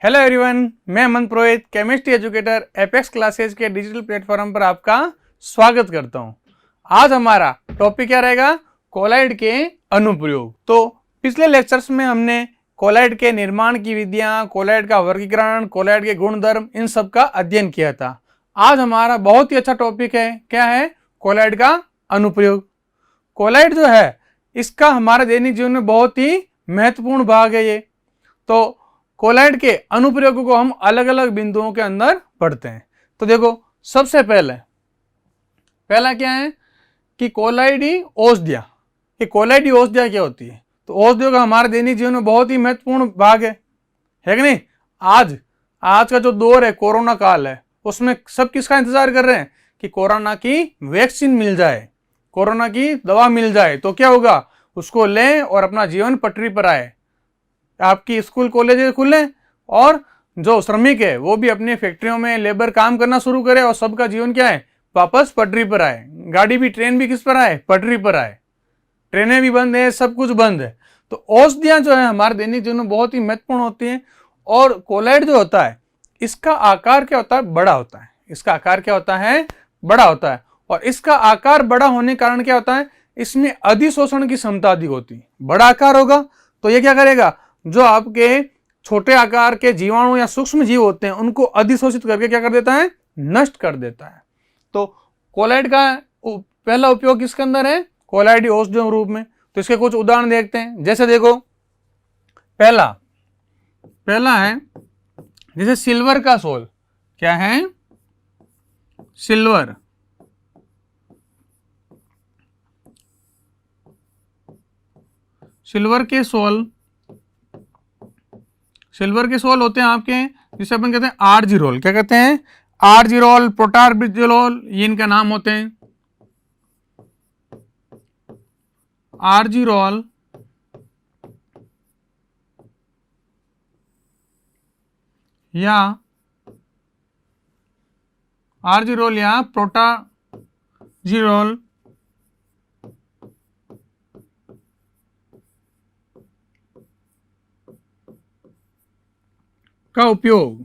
Hello everyone, मैं अमन पुरोहित chemistry educator apex classes के digital platform पर आपका स्वागत करता हूं। आज हमारा टॉपिक क्या रहेगा? कोलाइड के अनुप्रयोग। तो पिछले लेक्चर्स में हमने कोलाइड के निर्माण की विधियां, कोलाइड का वर्गीकरण, कोलाइड के गुणधर्म, इन सब का अध्ययन किया था। आज हमारा बहुत ही अच्छा टॉपिक है, क्या है? कोलाइड का अनुप्रयोग। कोलाइड जो है इसका हमारे दैनिक जीवन में बहुत ही महत्वपूर्ण भाग है ये। तो कोलाइड के अनुप्रयोगों को हम अलग अलग बिंदुओं के अंदर पढ़ते हैं। तो देखो, सबसे पहला क्या है कि कोलाइडी औषधियां। ये कोलाइडी औषधियां क्या होती है? तो औषधियों का हमारे दैनिक जीवन में बहुत ही महत्वपूर्ण भाग है कि नहीं? आज का जो दौर है, कोरोना काल है, उसमें सब किसका इंतजार कर रहे हैं कि कोरोना की वैक्सीन मिल जाए, कोरोना की दवा मिल जाए, तो क्या होगा, उसको लें और अपना जीवन पटरी पर आए। आपकी स्कूल कॉलेज खुले और जो श्रमिक है वो भी अपनी फैक्ट्रियों में लेबर काम करना शुरू करे और सबका जीवन क्या है, वापस पटरी पर आए। गाड़ी भी, ट्रेन भी किस पर आए? पटरी पर आए। ट्रेनें भी बंद है, सब कुछ बंद है। तो औषधियां जो है हमारे दैनिक जीवन में बहुत ही महत्वपूर्ण होती हैं। और कोलाइड जो होता है इसका आकार क्या होता है? बड़ा होता है। इसका आकार क्या होता है? बड़ा होता है। और इसका आकार बड़ा होने के कारण क्या होता है, इसमें अधिशोषण की क्षमता अधिक होती है। बड़ा आकार होगा तो ये क्या करेगा, जो आपके छोटे आकार के जीवाणु या सूक्ष्म जीव होते हैं उनको अधिशोषित करके क्या कर देता है? नष्ट कर देता है। तो कोलाइड का पहला उपयोग किसके अंदर है? कोलाइडी औषधियों रूप में। तो इसके कुछ उदाहरण देखते हैं। जैसे देखो, पहला है जैसे सिल्वर का सोल। क्या है? सिल्वर के सोल होते हैं आपके, जिसे अपन कहते हैं आर्जिरोल। क्या कहते हैं? आर्जिरोल, प्रोटार्बिजोल, ये इनका नाम होते हैं। आर्जिरोल या प्रोटाजिरोल का उपयोग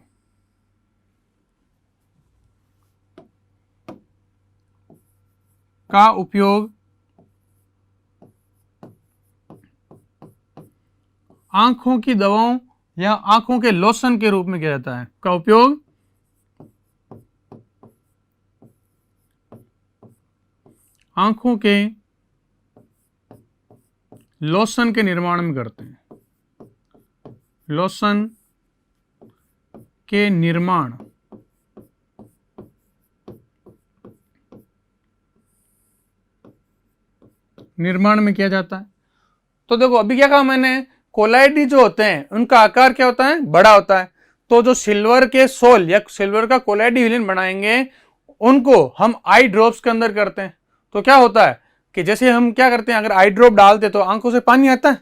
आंखों की दवाओं या आंखों के लोशन के रूप में किया जाता है। का उपयोग आंखों के लोशन के निर्माण में करते हैं। लोशन के निर्माण में किया जाता है। तो देखो, अभी क्या कहा मैंने, कोलाइडी जो होते हैं उनका आकार क्या होता है? बड़ा होता है। तो जो सिल्वर के सोल या सिल्वर का कोलाइडी विलीन बनाएंगे उनको हम आई ड्रॉप्स के अंदर करते हैं। तो क्या होता है कि जैसे हम क्या करते हैं, अगर आई ड्रॉप डालते तो आंखों से पानी आता है?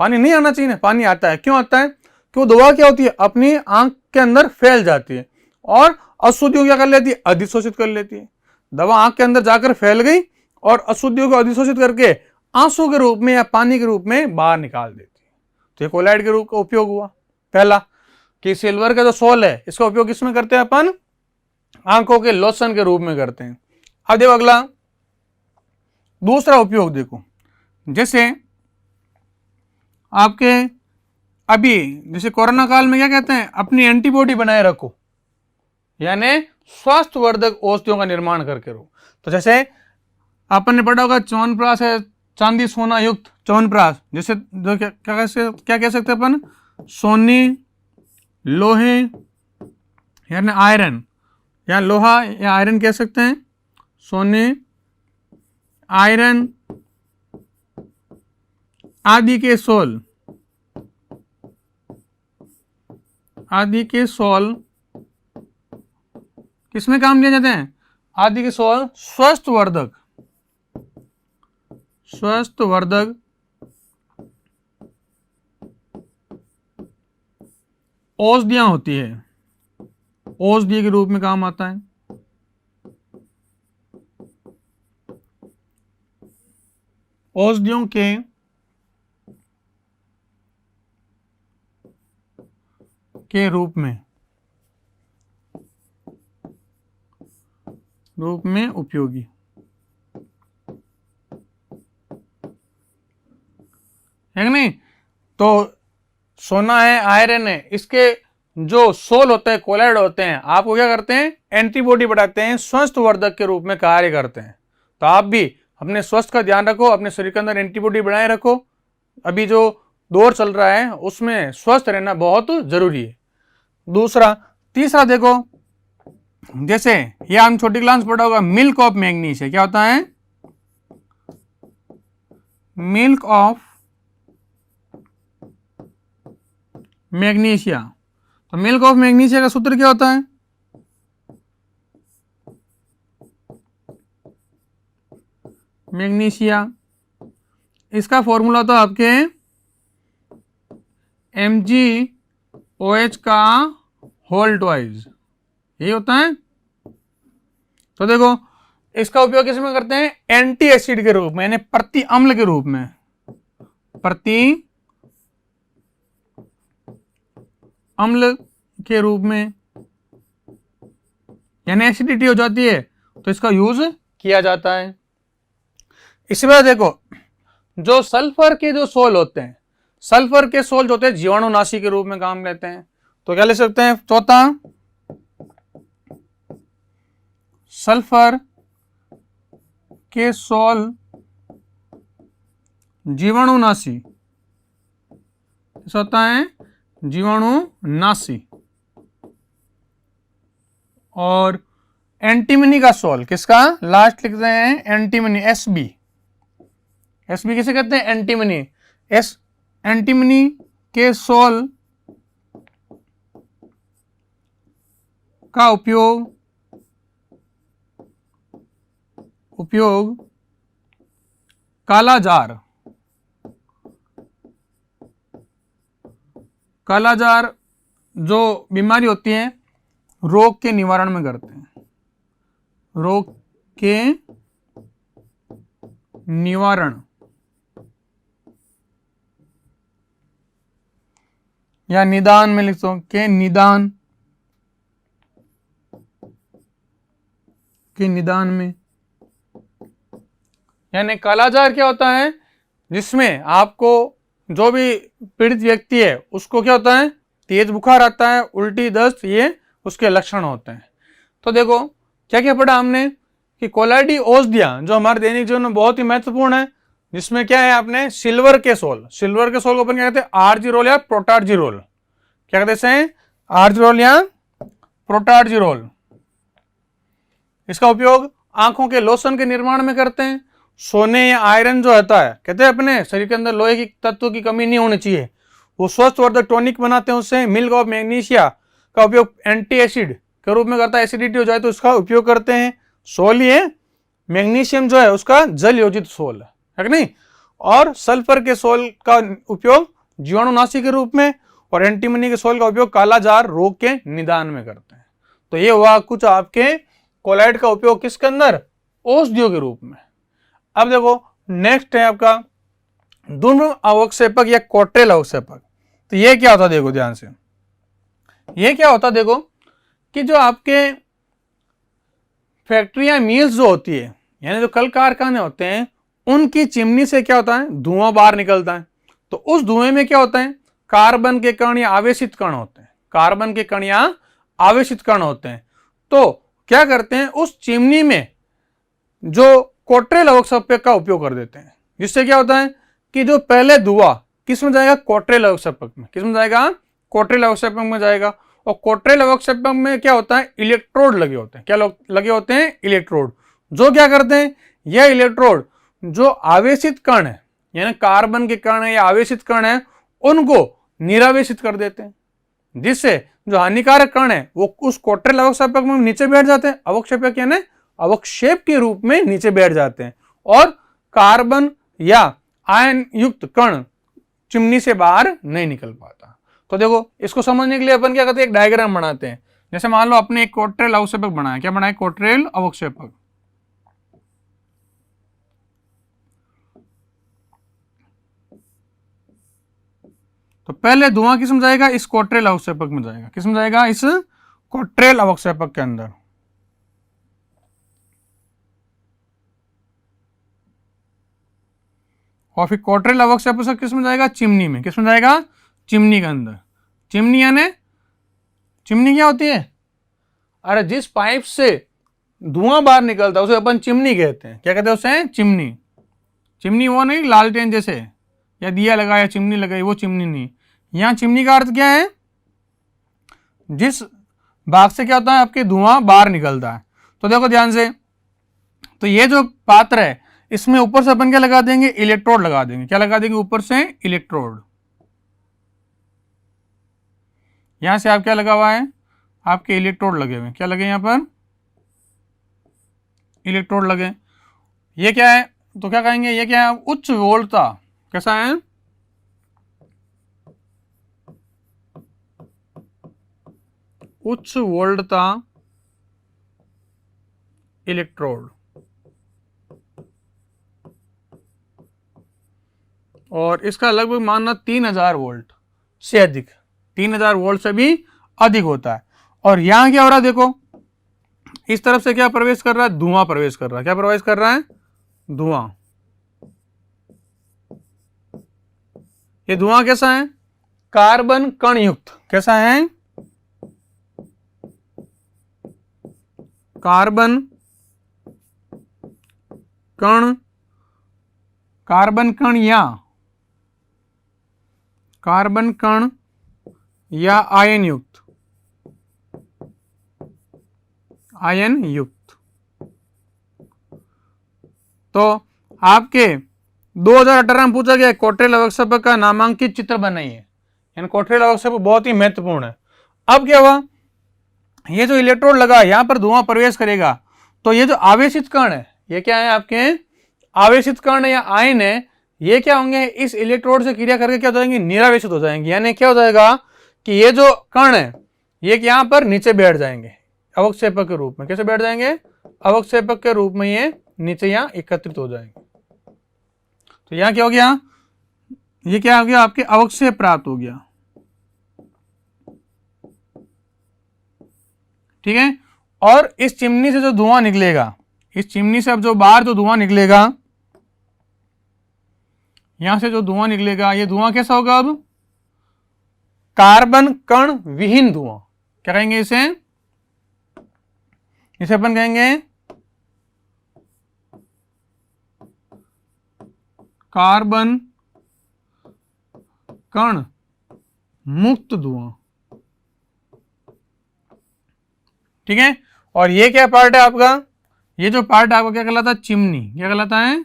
पानी नहीं आना चाहिए ना, पानी आता है। क्यों आता है? क्यों? दवा क्या होती है, अपनी आंख के अंदर फैल जाती है और अशुद्धियों क्या कर लेती है? अधिशोषित कर लेती है। दवा आंख के अंदर जाकर फैल गई और अशुद्धियों को अधिशोषित करके आंसू के रूप में या पानी के रूप में बाहर निकाल देती है। तो ये कोलाइड के रूप का उपयोग हुआ पहला, कि सिल्वर का जो सोल है इसका उपयोग किसमें करते हैं अपन? आंखों के लोशन के रूप में करते हैं। अब देखो अगला, दूसरा उपयोग देखो। जैसे आपके अभी जैसे कोरोना काल में क्या कहते हैं, अपनी एंटीबॉडी बनाए रखो, यानी स्वास्थ्यवर्धक औषधियों का निर्माण करके रहो। तो जैसे अपन ने पढ़ा होगा, च्यवनप्राश है चांदी सोना युक्त च्यवनप्राश। जैसे जो क्या कह सकते हैं अपन? सोनी, लोहे यानी आयरन, या लोहा या आयरन कह सकते हैं। सोने, आयरन आदि के सोल किसमें काम लिया जाते हैं? आदि के सोल स्वस्थवर्धक औषधियां होती है, औषधि के रूप में काम आता है। औषधियों के रूप में उपयोगी। है कि नहीं? तो सोना है, आयरन है, इसके जो सोल होते हैं, कोलाइड होते हैं, आपको क्या करते हैं? एंटीबॉडी बढ़ाते हैं, स्वास्थ्यवर्धक के रूप में कार्य करते हैं। तो आप भी अपने स्वास्थ्य का ध्यान रखो, अपने शरीर के अंदर एंटीबॉडी बनाए रखो। अभी जो दौर चल रहा है उसमें स्वस्थ रहना बहुत जरूरी है। दूसरा, तीसरा देखो, जैसे ये हम छोटी क्लास पढ़ा होगा, मिल्क ऑफ मैग्नीज है। क्या होता है? Milk of magnesia. तो मिल्क ऑफ मैग्नीशिया का सूत्र क्या होता है? मैग्नीशिया, इसका फॉर्मूला तो आपके MgOH का होल ट्वाइस, यही होता है। तो देखो, इसका उपयोग किस में करते हैं? एंटी एसिड के रूप में, यानी प्रति अम्ल के रूप में, प्रति अम्ल के रूप में, यानी एसिडिटी हो जाती है तो इसका यूज किया जाता है। इसी बात देखो, जो सल्फर के जो सोल होते हैं, सल्फर के सोल जो होते हैं जीवाणुनाशी के रूप में काम लेते हैं। तो क्या ले सकते हैं? चौथा, सल्फर के सोल जीवाणुनाशी, ऐसा होता है जीवाणुनाशी। और एंटीमनी का सोल, किसका? लास्ट लिखते हैं एंटीमनी, एसबी। एसबी किसे कहते हैं? एंटीमनी। एंटीमनी के सोल का उपयोग कालाजार जो बीमारी होती है रोग के निवारण में करते हैं, रोग के निवारण या निदान में लिखता हूं, के निदान में। यानी कालाजार क्या होता है? जिसमें आपको जो भी पीड़ित व्यक्ति है उसको क्या होता है? तेज बुखार आता है, उल्टी, दस्त, ये उसके लक्षण होते हैं। तो देखो क्या क्या पढ़ा हमने कि कोलाइडी औषधियां जो हमारे दैनिक जीवन में बहुत ही महत्वपूर्ण है, जिसमें क्या है? आपने सिल्वर के सोल को अपन क्या कहते हैं? आर्जिरोल या प्रोटार्जिरोल। क्या कहते हैं? आर्जिरोल या प्रोटार्जिरोल। इसका उपयोग आंखों के लोशन के निर्माण में करते हैं। सोने या आयरन जो होता है, कहते हैं अपने शरीर के अंदर लोहे की तत्व की कमी नहीं होनी चाहिए, वो स्वास्थ्यवर्धक टॉनिक बनाते हैं उससे। मिल्क ऑफ मैग्नीशिया का उपयोग एंटी एसिड के रूप में करता है, एसिडिटी हो जाए तो उसका उपयोग करते हैं। सोल ये मैग्नीशियम जो है उसका जल योजित सोल है कि नहीं। और सल्फर के सोल का उपयोग जीवाणुनाशी के रूप में, और एंटीमनी के सोल का उपयोग कालाजार रोग के निदान में करते हैं। तो ये हुआ कुछ आपके कोलाइड का उपयोग किसके अंदर? औषधियों के रूप में। अब देखो नेक्स्ट है आपका द्वंद्व अवक्षेपक या कोट्रेल अवक्षेपक। तो ये क्या होता है? देखो ध्यान से, ये क्या होता है? देखो कि जो आपके फैक्ट्रियां, मिल्स जो होती है, यानी जो कल कारखाने होते हैं, उनकी चिमनी से क्या होता है? धुआं बाहर निकलता है। तो उस धुएं में क्या होता है? कार्बन के कण या आवेशित कण होते हैं, कार्बन के कण या आवेशित कण होते हैं। तो क्या करते हैं? उस चिमनी में जो कोट्रेल अवक्षेपक का उपयोग कर देते हैं, जिससे क्या होता है कि जो पहले धुआं किस में जाएगा? कोट्रेल अवक्षेपक में। किस में जाएगा? कोट्रेल अवक्षेपक में जाएगा। और कोट्रेल अवक्षेपक में क्या होता है? इलेक्ट्रोड लगे होते हैं। क्या लगे होते हैं? इलेक्ट्रोड। जो क्या करते हैं? यह इलेक्ट्रोड जो आवेशित कण है, यानी कार्बन के कण है या आवेशित कण है, उनको निरावेशित कर देते हैं, जिससे जो हानिकारक कण है वो उस कोट्रेल अवक्षेपक में नीचे बैठ जाते हैं। अवक्षेपक यानी अवक्षेप के रूप में नीचे बैठ जाते हैं, और कार्बन या आयन युक्त कण चिमनी से बाहर नहीं निकल पाता। तो देखो इसको समझने के लिए अपन क्या करते हैं? एक डायग्राम बनाते हैं। जैसे मान लो अपने एक कोट्रेल अवक्षेपक बनाया। क्या बनाया? कोट्रेल अवक्षेपक। तो तो पहले धुआं किस में जाएगा? इस कोट्रेल अवक्षेपक में जाएगा। किस में जाएगा? इस कोट्रेल अवक्षेपक के अंदर। और फिर कोट्रेल अवक्षेपक किस में जाएगा? चिमनी में। किस में जाएगा? चिमनी के अंदर। चिमनी यानी चिमनी क्या होती है? अरे जिस पाइप से धुआं बाहर निकलता है उसे अपन चिमनी कहते हैं। क्या कहते हैं उसे? चिमनी। चिमनी वो नहीं लालटेन जैसे या दिया लगाया चिमनी लगाई, वो चिमनी नहीं। यहां चिमनी का अर्थ क्या है? जिस भाग से क्या होता है आपके धुआं बाहर निकलता है। तो देखो ध्यान से, तो ये जो पात्र है इसमें ऊपर से अपन क्या लगा देंगे? इलेक्ट्रोड लगा देंगे। क्या लगा देंगे? ऊपर से इलेक्ट्रोड। यहां से आप क्या लगा हुआ है? आपके इलेक्ट्रोड लगे हुए। क्या लगे? यहां पर इलेक्ट्रोड लगे। ये क्या है? तो क्या कहेंगे? ये क्या है? उच्च वोल्टता। कैसा है? उच्च वोल्टता इलेक्ट्रोड। और इसका लगभग मानना 3000 वोल्ट से अधिक, 3000 वोल्ट से भी अधिक होता है। और यहां क्या हो रहा है? देखो इस तरफ से क्या प्रवेश कर रहा है? धुआं प्रवेश कर रहा है। क्या प्रवेश कर रहा है? धुआं। ये धुआं कैसा है? कार्बन कण युक्त। कैसा है? कार्बन कण, कार्बन कण या आयन युक्त, आयन युक्त। तो आपके 2018 में पूछा गया कोट्रेल अवक्षेपक का नामांकित चित्र बनाइए। यानी कोट्रेल अवक्षेपक बहुत ही महत्वपूर्ण है। अब क्या हुआ? ये जो इलेक्ट्रोड लगा यहां पर धुआं प्रवेश करेगा, तो ये जो आवेशित कण है, ये क्या है? आपके आवेशित कण या आयन है, ये क्या होंगे? इस इलेक्ट्रोड से क्रिया करके क्या हो जाएंगे? निरावेशित हो जाएंगे। यानी क्या हो जाएगा कि ये जो कण है ये यहां पर नीचे बैठ जाएंगे अवक्षेपक के रूप में। कैसे बैठ जाएंगे? अवक्षेपक के रूप में ये नीचे यहां एकत्रित हो जाएंगे। तो यहां क्या हो गया? ये क्या हो गया? आपके अवक्षेप प्राप्त हो गया। ठीक है। और इस चिमनी से जो धुआं निकलेगा, इस चिमनी से अब जो बाहर जो धुआं निकलेगा, यहां से जो धुआं निकलेगा, ये धुआं कैसा होगा? अब कार्बन कण विहीन धुआं। क्या कहेंगे इसे? इसे अपन कहेंगे कार्बन कण मुक्त धुआं। ठीक है। और ये क्या पार्ट है आपका? ये जो पार्ट आपका क्या कहलाता है? चिमनी। क्या कहलाता है?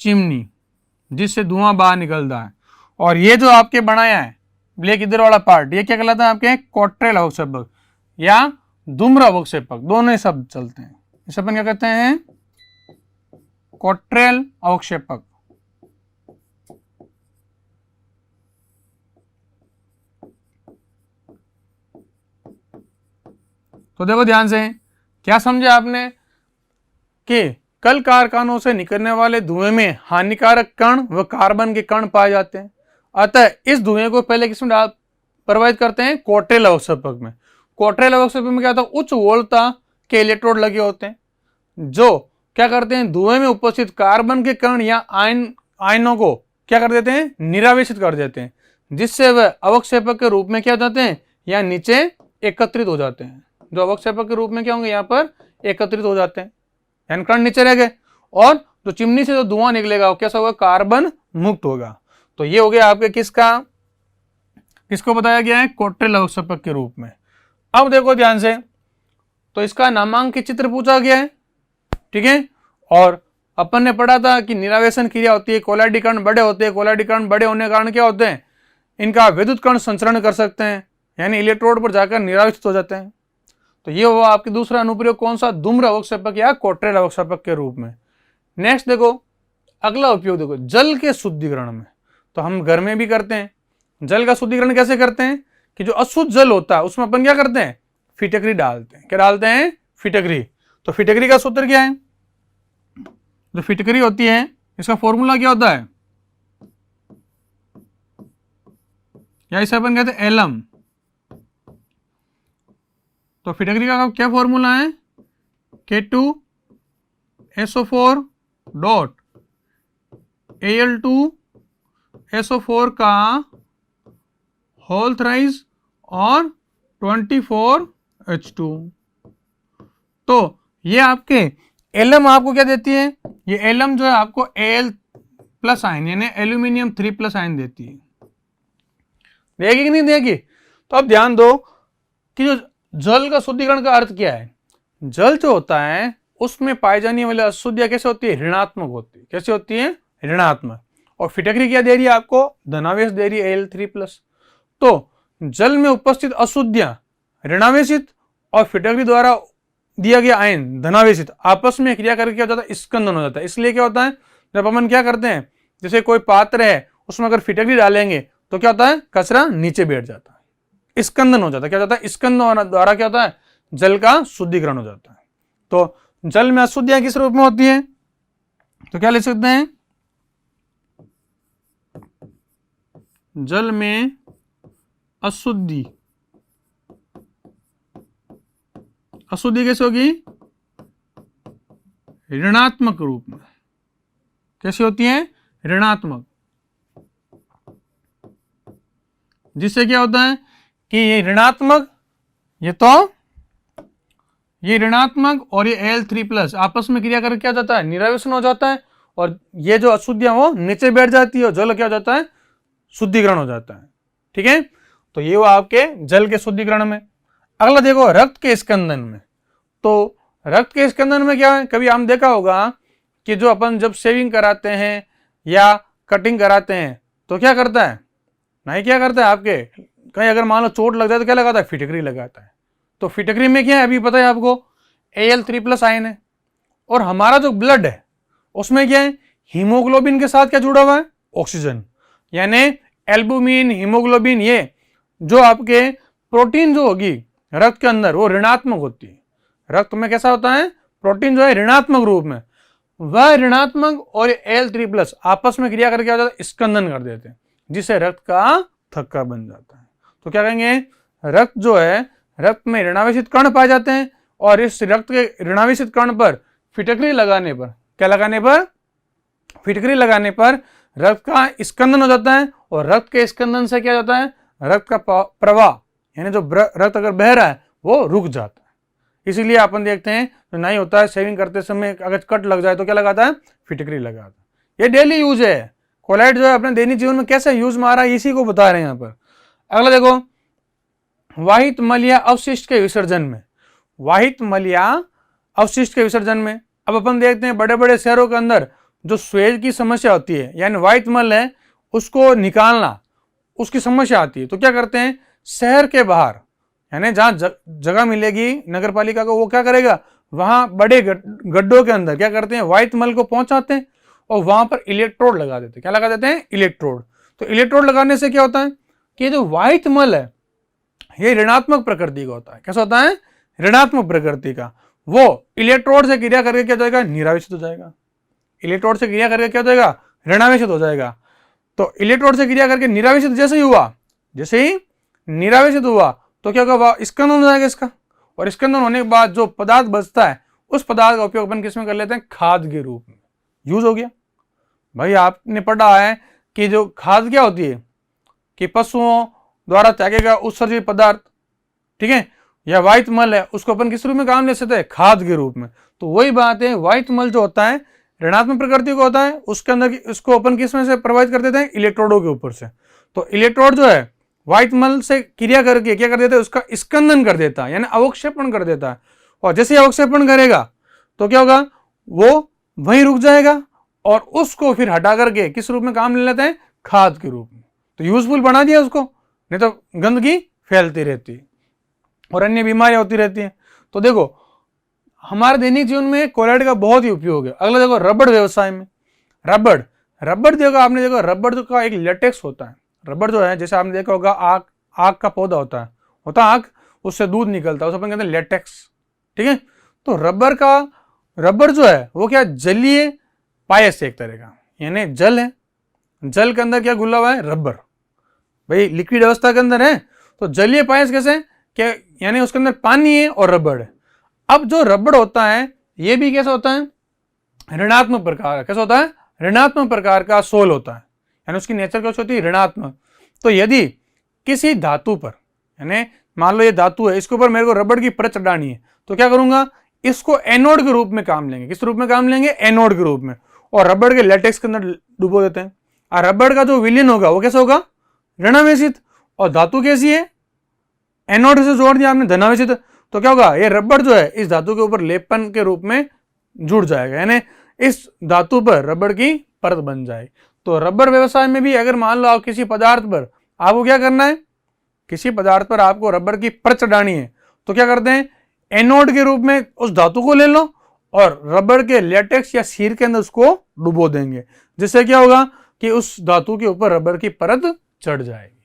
चिमनी, जिससे धुआं बाहर निकलता है। और ये जो आपके बनाया है ब्लैक इधर वाला पार्ट, ये क्या कहलाता है? आपके कोट्रेल अवक्षेपक या धूम्र अवक्षेपक, दोनों ही शब्द चलते हैं। इसे अपन क्या कहते हैं? कोट्रेल अवक्षेपक। तो देखो ध्यान से, क्या समझे आपने कि कल कारखानों से निकलने वाले धुएं में हानिकारक कण व कार्बन के कण पाए जाते हैं। अतः इस धुएं को पहले किसमें प्रवाहित करते हैं? कोट्रेल अवक्षेपक में। कोट्रेल अवक्षेपक में क्या होता है? उच्च वोल्टता के इलेक्ट्रोड लगे होते हैं जो क्या करते हैं? धुएं में उपस्थित कार्बन के कण या आयनों को क्या कर देते हैं? निरावेशित कर देते हैं, जिससे वह अवक्षेपक के रूप में क्या हो जाते हैं? या नीचे एकत्रित हो जाते हैं। जो अवक्षेपक के रूप में क्या होंगे? यहाँ पर एकत्रित हो जाते हैं, यानी कण नीचे रह गए। और जो चिमनी से जो धुआं निकलेगा वो कैसा होगा? कार्बन मुक्त होगा। तो ये हो गया आपके किसको बताया गया है? कोट्रेल अवक्षेपक के रूप में। अब देखो ध्यान से, तो इसका नामांकित चित्र पूछा गया है। ठीक है। और अपन ने पढ़ा था कि निरावेशन क्रिया होती है, कोलाइडी कण बड़े होते हैं। कोलाइडी कण बड़े होने के कारण क्या होते हैं? इनका विद्युत कण संचरण कर सकते हैं, यानी इलेक्ट्रोड पर जाकर निरावेशित हो जाते हैं। तो ये हुआ आपकी दूसरा अनुप्रयोग। कौन सा? धूम्र अवक्षेपक या कोट्रेल अवक्षेपक के रूप में। नेक्स्ट देखो, अगला उपयोग देखो, जल के शुद्धिकरण में। तो हम घर में भी करते हैं। जल का शुद्धिकरण कैसे करते हैं? कि जो अशुद्ध जल होता है उसमें अपन क्या करते हैं? फिटकरी डालते हैं। क्या डालते हैं? फिटकरी। तो फिटकरी का सूत्र क्या है? जो फिटकरी होती है इसका फॉर्मूला क्या होता है? या इसे अपन कहते हैं एलम। तो फिटकरी का क्या फॉर्मूला है, K2SO4 डॉट Al2SO4 का होल थ्राइस और 24H2। तो ये आपके एलम आपको क्या देती है, ये एलम जो है आपको Al प्लस आयन यानी एल्यूमिनियम 3+ आयन देती है। देगी कि नहीं देगी? तो अब ध्यान दो कि जो जल का शुद्धिकरण का अर्थ क्या है। जल जो होता है उसमें पाई जाने वाली अशुद्धियां कैसे होती है, ऋणात्मक होती है। कैसे होती है, ऋणात्मक। और फिटकरी क्या दे रही है आपको, धनावेश दे रही है Al3+। तो जल में उपस्थित अशुद्धियां ऋणावेशित और फिटकरी द्वारा दिया गया आयन धनावेशित आपस में क्रिया करके क्या हो जाता है, स्कंदन हो जाता है। इसलिए क्या होता है, जब अपन क्या करते हैं, जैसे कोई पात्र है उसमें अगर फिटकरी डालेंगे तो क्या होता है, कचरा नीचे बैठ जाता है, स्कंदन हो जाता है। क्या होता है, स्कंदन द्वारा क्या होता है, जल का शुद्धिकरण हो जाता है। तो जल में अशुद्धियां किस रूप में होती है, तो क्या लिख सकते हैं, जल में अशुद्धि, अशुद्धि कैसे होगी, ऋणात्मक रूप में। कैसे होती है, ऋणात्मक। जिससे क्या होता है कि ये ऋणात्मक, ये ऋणात्मक और ये Al3+ आपस में क्रिया करके क्या जाता है, निरावेशन हो जाता है। और ये जो अशुद्धियां वो नीचे बैठ जाती है और जल क्या हो जाता है, शुद्धिकरण हो जाता है। ठीक है, तो ये वो आपके जल के शुद्धिकरण में। अगला देखो रक्त के स्कंदन में। तो रक्त के स्कंदन में क्या है, कभी हम देखा होगा कि जो अपन जब शेविंग कराते हैं या कटिंग कराते हैं तो क्या करता है, नहीं क्या करता है, आपके कहीं अगर मान लो चोट लग जाए तो क्या लगाता है, फिटकरी लगाता है। तो फिटकरी में क्या है, अभी पता है आपको, Al3+ आयन है। और हमारा जो ब्लड है उसमें क्या है, हीमोग्लोबिन के साथ क्या जुड़ा हुआ है, ऑक्सीजन। यानी एल्बुमिन, हीमोग्लोबिन, ये जो आपके प्रोटीन जो होगी रक्त के अंदर वो ऋणात्मक होती है। रक्त में कैसा होता है, प्रोटीन जो है ऋणात्मक रूप में, वह ऋणात्मक और Al3+ आपस में क्रिया करके क्या होता है, स्कंदन कर देते हैं, जिससे रक्त का थक्का बन जाता है। तो क्या कहेंगे, रक्त जो है, रक्त में ऋणावेशित कण पाए जाते हैं और इस रक्त के ऋणावेशित कण पर फिटकरी लगाने पर, क्या लगाने पर, फिटकरी लगाने पर रक्त का स्कंदन हो जाता है। और रक्त के स्कंदन से क्या जाता है, रक्त का प्रवाह यानी जो रक्त अगर बह रहा है वो रुक जाता है। इसीलिए अपन देखते हैं तो नहीं होता है, शेविंग करते समय अगर कट लग जाए तो क्या लगाता है, फिटकरी लगाता है। ये डेली यूज है। कोलाइड जो है अपने दैनिक जीवन में कैसे यूज में आ रहा है इसी को बता रहे हैं यहाँ पर। अगला देखो, वाहित मल या अवशिष्ट के विसर्जन में। वाहित मल या अवशिष्ट के विसर्जन में अब अपन देखते हैं बड़े बड़े शहरों के अंदर जो स्वेज की समस्या होती है, यानी वाहित मल है उसको निकालना, उसकी समस्या आती है। तो क्या करते हैं, शहर के बाहर यानी जहां जगह मिलेगी नगर पालिका को, वो क्या करेगा, वहां बड़े गड्ढों के अंदर क्या करते हैं, वाहित मल को पहुंचाते हैं और वहां पर इलेक्ट्रोड लगा देते हैं। क्या लगा देते हैं, इलेक्ट्रोड। तो इलेक्ट्रोड लगाने से क्या होता है कि जो वाहित मल है ये ऋणात्मक प्रकृति का होता है। कैसा होता है, ऋणात्मक प्रकृति का। वो इलेक्ट्रोड से क्रिया करके क्या हो जाएगा, निरावेशित हो जाएगा। इलेक्ट्रोड से क्रिया करके क्या हो जाएगा, ऋणावेशित हो जाएगा। तो इलेक्ट्रोड से क्रिया करके निरावेशित जैसे ही हुआ, जैसे ही निरावेशित हुआ तो क्या होगा, स्कंदन हो जाएगा इसका। और स्कंदन होने के बाद जो पदार्थ बचता है उस पदार्थ का उपयोग अपन किसमें कर लेते हैं, खाद के रूप में यूज हो गया। भाई आपने पढ़ा है कि जो खाद क्या होती है, कि पशुओं द्वारा त्यागे गया उत्सर्जित पदार्थ, ठीक है, या वाहित मल है, उसको अपन किस रूप में काम ले सकते हैं, खाद के रूप में। तो वही बात है, वाहित मल जो होता है ऋणात्मक प्रकृति को होता है, उसके अंदर इसको अपन किस में से प्रभावित कर देते हैं, इलेक्ट्रोडों के ऊपर से। तो इलेक्ट्रोड जो है वाहित मल से क्रिया करके क्या कर देता है, उसका स्कंदन कर देता है, यानी अवक्षेपण कर देता है। और जैसे अवक्षेपण करेगा तो क्या होगा, वो वहीं रुक जाएगा और उसको फिर हटा करके किस रूप में काम ले लेते हैं, खाद के रूप में। तो यूजफुल बना दिया उसको, नहीं तो गंदगी फैलती रहती है और अन्य बीमारियां होती रहती हैं। तो देखो हमारे दैनिक जीवन में कोलाइड का बहुत ही उपयोग है। अगला देखो, रबड़ व्यवसाय में। रबड़ देखो, आपने देखो रबड़ का एक लेटेक्स होता है। रबड़ जो है, जैसे आपने देखा होगा आग का पौधा होता है आग, उससे दूध निकलता है, उसे अपन कहते हैं लेटेक्स। ठीक है, तो रबड़ जो है वो क्या, जलीय पायस एक तरह का, यानी जल है, जल के अंदर क्या घुला हुआ है, रबड़। भाई लिक्विड अवस्था के अंदर है, तो जलीय पायस कैसे, क्या यानी उसके अंदर पानी है और रबड़ है। अब जो रबड़ होता है ये भी कैसा होता है, ऋणात्मक प्रकार का। कैसा होता है, ऋणात्मक प्रकार का सोल होता है, यानी उसकी नेचर क्या होती है, ऋणात्मक। तो यदि किसी धातु पर, यानी मान लो ये धातु है, इसके ऊपर मेरे को रबड़ की परत चढ़ानी है, तो क्या करूंगा, इसको एनोड के रूप में काम लेंगे। किस रूप में काम लेंगे, एनोड के रूप में, और रबड़ के लेटेक्स के अंदर डुबो देते हैं। और रबड़ का जो विलीन होगा वो कैसा होगा, ऋणावेशित, और धातु कैसी है, एनोड से जोड़ दिया आपने धनावेशित, तो क्या होगा, ये रबड़ जो है इस धातु के ऊपर लेपन के रूप में जुड़ जाएगा, यानी इस धातु पर रबड़ की परत बन जाए। तो रबड़ व्यवसाय में भी अगर मान लो आप किसी पदार्थ पर, आपको क्या करना है, किसी पदार्थ पर आपको रबड़ की परत चढ़ानी है, तो क्या करते हैं, एनोड के रूप में उस धातु को ले लो और रबड़ के लेटेक्स या सीर के अंदर उसको डुबो देंगे, जिससे क्या होगा कि उस धातु के ऊपर रबड़ की परत चढ़ जाएगी।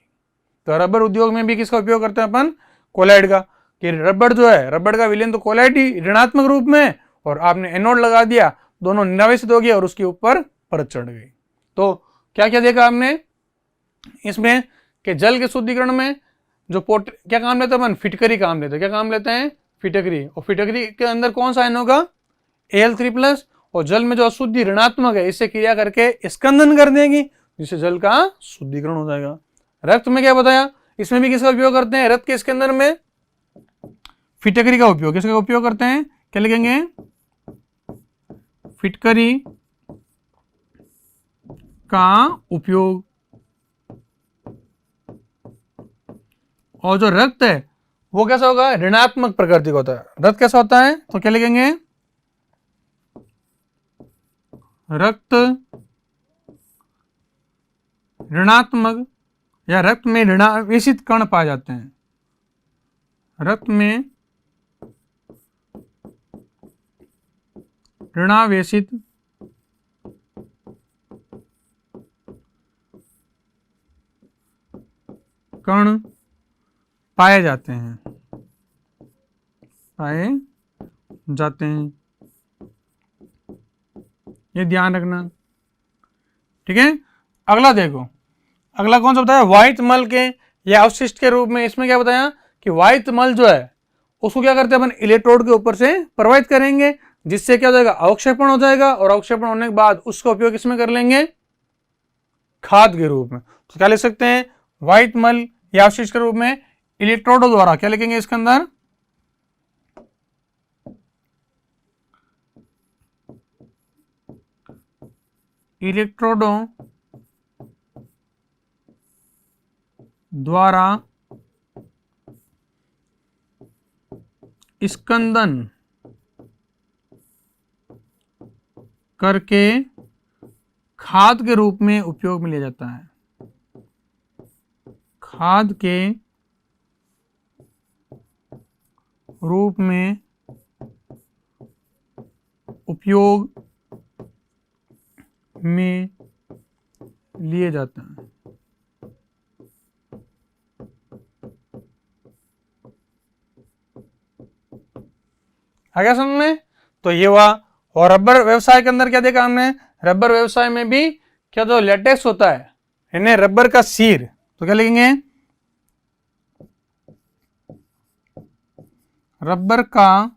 तो रबड़ उद्योग में भी किसका उपयोग करते हैं अपन, कोलाइड का, कि रबड़ जो है, रबड़ का विलयन तो कोलाइड ही ऋणात्मक रूप में, और आपने एनोड लगा दिया, दोनों निरावेशित हो गया और उसके ऊपर परत चढ़ गई। तो क्या क्या देखा आपने इसमें, कि जल के शुद्धिकरण में जो क्या काम लेते हैं अपन, फिटकरी काम लेते हैं। क्या काम लेते हैं, फिटकरी। और फिटकरी के अंदर कौन सा आयन होगा, Al3+, और जल में जो अशुद्धि ऋणात्मक है इससे क्रिया करके स्कंदन कर देगी, जिससे जल का शुद्धिकरण हो जाएगा। रक्त में क्या बताया, इसमें भी किसका उपयोग करते हैं, रक्त के स्कंदन में फिटकरी का उपयोग। किसका उपयोग करते हैं, क्या लिखेंगे, फिटकरी का उपयोग। और जो रक्त है वो कैसा होगा, ऋणात्मक प्रकृति का होता है। रक्त कैसा होता है, तो क्या लिखेंगे, रक्त ऋणात्मक, या रक्त में ऋणावेशित कण पाए जाते हैं। रक्त में ऋणावेशित कण पाए जाते हैं, पाए जाते हैं, ये ध्यान रखना, ठीक है। अगला देखो, अगला कौन सा बताया, वाहित मल के या अवशिष्ट के रूप में। इसमें क्या बताया कि वाहित मल जो है उसको क्या करते हैं अपन, इलेक्ट्रोड के ऊपर से प्रवाहित करेंगे, जिससे क्या हो जाएगा, अवक्षेपण हो जाएगा, और अवक्षेपण होने के बाद उसका उपयोग किसमें कर लेंगे, खाद के रूप में। तो क्या लिख सकते हैं, वाहित मल या अवशिष्ट के रूप में इलेक्ट्रोडों द्वारा, क्या लिखेंगे इसके अंदर, इलेक्ट्रोडों द्वारा स्कंदन करके खाद के रूप में उपयोग में लिया जाता है। खाद के रूप में उपयोग में लिए जाता है। आ गया समझ में, तो ये हुआ। और रबर व्यवसाय के अंदर क्या देखा हमने, रबर व्यवसाय में भी क्या जो लेटेक्स होता है, यानी रबर का सीर, तो क्या लिखेंगे, रबर का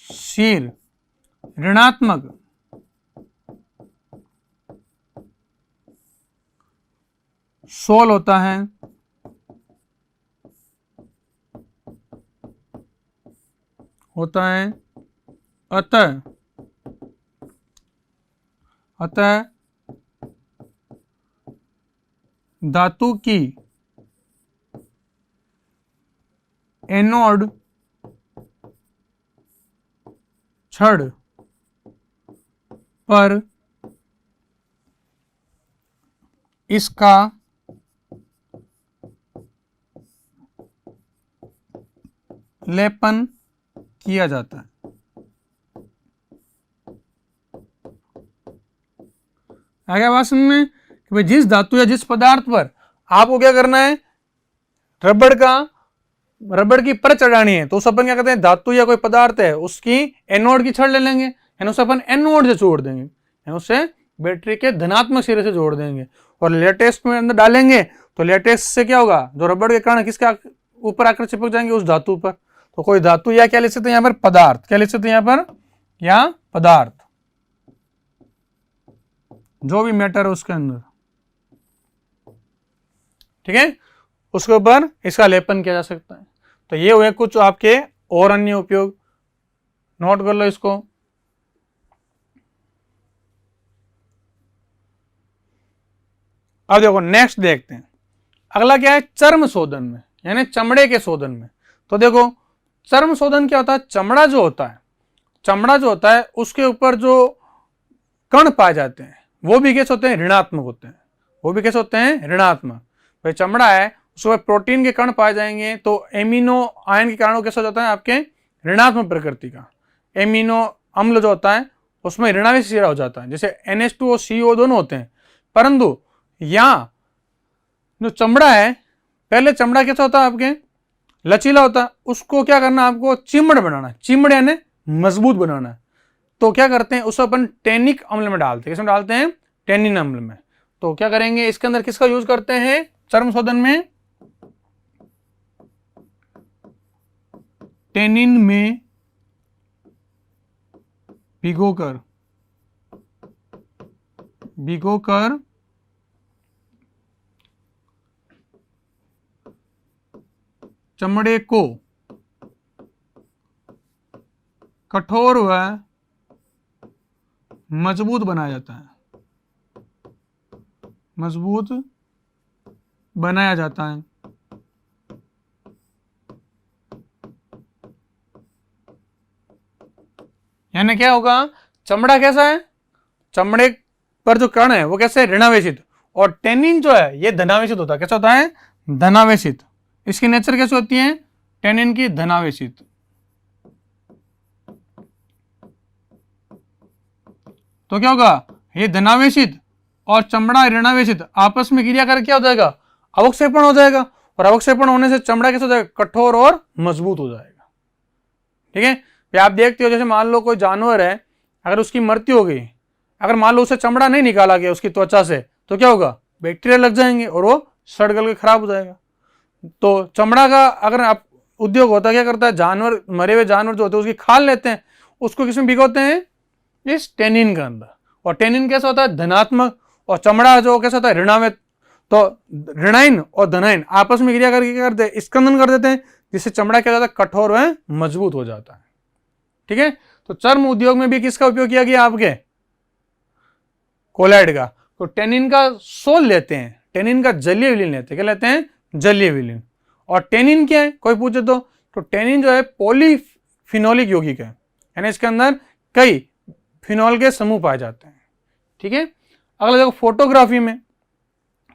सीर ऋणात्मक सोल होता है, अतः धातु की एनोड छड़ पर इसका लेपन किया जाता है। आगे बात समझ में कि भाई जिस धातु या जिस पदार्थ पर आपको क्या करना है, रबड़ की परत चढ़ानी है, तो उस अपन क्या करते हैं, धातु या कोई पदार्थ है उसकी एनोड की छड़ ले लेंगे, यानी उसे अपन एनोड से जोड़ देंगे, यानी उसे बैटरी के धनात्मक सिरे से जोड़ देंगे, और लेटेक्स में अंदर डालेंगे तो लेटेक्स से क्या होगा, जो रबड़ के कण किसके ऊपर आकर चिपक जाएंगे, उस धातु पर। तो कोई धातु या क्या लिख सकते हैं यहाँ पर, पदार्थ। क्या लिख सकते हैं यहाँ पर, या पदार्थ, जो भी मैटर है उसके अंदर, ठीक है, उसके ऊपर इसका लेपन किया जा सकता है। तो ये हुए कुछ आपके और अन्य उपयोग, नोट कर लो इसको। अब देखो नेक्स्ट देखते हैं, अगला क्या है, चर्म शोधन में, यानी चमड़े के शोधन में। तो देखो चर्म शोधन क्या होता है, चमड़ा जो होता है, चमड़ा जो होता है उसके ऊपर जो कण पाए जाते हैं वो भी कैसे होते हैं, ऋणात्मक होते हैं। वो भी कैसे होते हैं, ऋणात्मक। भाई चमड़ा है उसमें प्रोटीन के कण पाए जाएंगे तो एमिनो आयन के कारण कैसा हो जाता है, आपके ऋणात्मक प्रकृति का। एमिनो अम्ल जो होता है उसमें ऋणावेश हो जाता है, जैसे NH2 और CO दोनों होते हैं। परंतु यहाँ जो चमड़ा है, पहले चमड़ा कैसा होता है आपके, लचीला होता है, उसको क्या करना है, आपको चिमड़ बनाना है, चिमड़ यानी मजबूत बनाना है। तो क्या करते हैं, उसको अपन टेनिक अम्ल में डालते हैं। किसमें डालते हैं, टेनिन अम्ल में। तो क्या करेंगे, इसके अंदर किसका यूज करते हैं चर्म शोधन में, टेनिन में भिगोकर चमड़े को कठोर व मजबूत बनाया जाता है, मजबूत बनाया जाता है। यानी क्या होगा, चमड़ा कैसा है, चमड़े पर जो कण है वो कैसे है, ऋणावेशित, और टेनिन जो है ये धनावेशित होता है। कैसा होता है, धनावेशित। इसकी नेचर कैसे होती है, टेनिन की धनावेशित। तो क्या होगा, ये धनावेशित और चमड़ा ऋणावेशित आपस में क्रिया करके क्या हो जाएगा, अवक्षेपण हो जाएगा, और अवक्षेपण होने से चमड़ा कैसे हो जाएगा, कठोर और मजबूत हो जाएगा। ठीक है, आप देखते हो जैसे मान लो कोई जानवर है, अगर उसकी मृत्यु हो गई, अगर मान लो उसे चमड़ा नहीं निकाला गया उसकी त्वचा से, तो क्या होगा, बैक्टीरिया लग जाएंगे और वो सड़ गल के खराब हो जाएगा। तो चमड़ा का अगर आप उद्योग होता है, क्या करता है, जानवर, मरे हुए जानवर जो होते हैं उसकी खाल लेते हैं, उसको किसमें भिगोते हैं, इस टेनिन के अंदर। और टेनिन कैसा होता है, धनात्मक, और चमड़ा जो कैसा होता है, ऋणात्मक। तो ऋणाइन और धनाइन आपस में क्रिया करके क्या करते हैं, स्कंदन कर देते हैं, जिससे चमड़ा क्या जाता है, कठोर व मजबूत हो जाता है। ठीक है, तो चर्म उद्योग में भी किसका उपयोग किया गया, आपके कोलाइड का। तो टेनिन का सोल लेते हैं, टेनिन का जलीय विलीन लेते हैं। क्या लेते हैं, जलीय विलीन। और टेनिन क्या है, कोई पूछे तो टेनिन जो है पॉलीफिनोलिक यौगिक है, यानी इसके अंदर कई फिनॉल के समूह पाए जाते हैं। ठीक है, अगला देखो फोटोग्राफी में।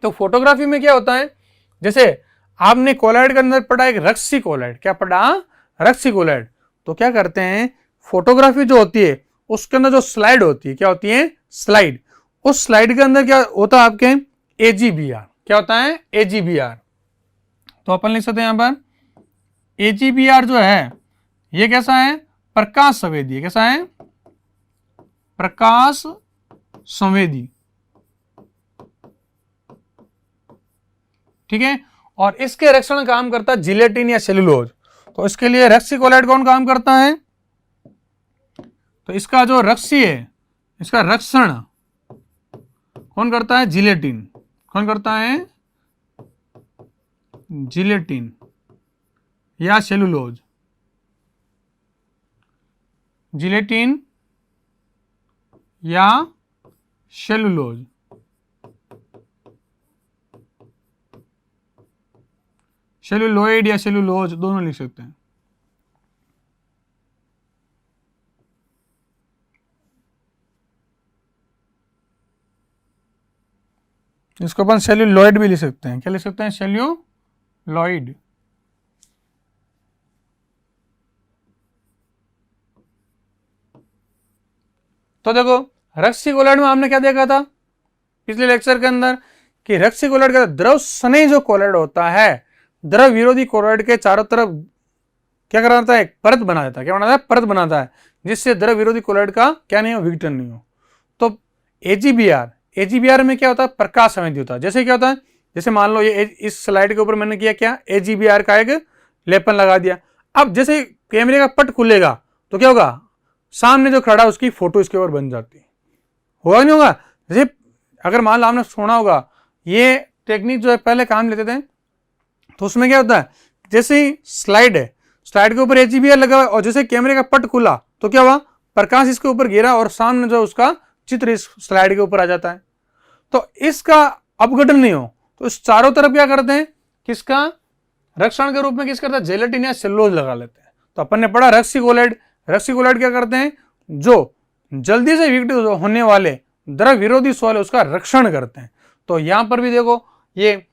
तो फोटोग्राफी में क्या होता है, जैसे आपने कोलाइड के अंदर पढ़ा एक रक्सी कोलाइड, क्या पढ़ा, रक्सी कोलाइड। तो क्या करते हैं, फोटोग्राफी जो होती है उसके अंदर जो स्लाइड होती है, क्या होती है, स्लाइड। उस स्लाइड के अंदर क्या होता है, आपके AGBR। क्या होता है, AGBR। तो अपन लिख सकते हैं यहां पर AGBR जो है ये कैसा है, प्रकाश संवेदी। कैसा है, प्रकाश संवेदी। ठीक है, और इसके रक्षण काम करता है जिलेटिन या सेलुलोज। तो इसके लिए रक्सी कोलाइड कौन काम करता है, तो इसका जो रक्सी है इसका रक्षण कौन करता है, जिलेटिन। कौन करता है, जिलेटिन या सेलुलोज। जिलेटिन या सेलुलोज। सेलुलोइड या सेलुलोज दोनों लिख सकते हैं। इसको अपन सेल्यूलॉइड भी लिख सकते हैं। क्या लिख सकते हैं, सेल्यूलॉइड। तो देखो रक्सी कोलाइड में हमने क्या देखा था पिछले लेक्चर के अंदर, कि रक्सी कोलाइड का द्रव स्नेही जो कोलाइड होता है, द्रव विरोधी कोलाइड के चारों तरफ क्या कराता है, एक परत बना देता है। क्या बनाता है, परत बनाता है, जिससे द्रव विरोधी कोलाइड का क्या नहीं हो, विघटन नहीं हो। तो AGBR AGBR में क्या होता है, प्रकाश संवेदी होता है। जैसे क्या होता है, जैसे मान लो ये इस स्लाइड के ऊपर मैंने किया क्या, AGBR का एक लेपन लगा दिया। अब जैसे कैमरे का पट खुलेगा तो क्या होगा, सामने जो खड़ा है उसकी फोटो इसके ऊपर बन जाती है, होगा नहीं होगा। जैसे अगर मान लो आपने सुना होगा, ये टेक्निक जो है पहले काम लेते थे, तो उसमें क्या होता है, जैसे ही स्लाइड है, स्लाइड के ऊपर AGBR लगा हुआ और जैसे कैमरे का पट खुला तो क्या हुआ, प्रकाश इसके ऊपर गिरा और सामने जो उसका चित्र इस स्लाइड के ऊपर आ जाता है। तो इसका अपघटन नहीं हो तो इस चारों तरफ क्या करते हैं, किसका रक्षण के रूप में किस करता है, जेलेटिन या सेलुलोज लगा लेते हैं। तो अपन ने पढ़ा रक्सीकोलाइड, रक्सीकोलाइड क्या करते हैं, जो जल्दी से विघटित होने वाले द्रव विरोधी सोल है उसका रक्षण करते हैं। तो यहां पर भी देखो ये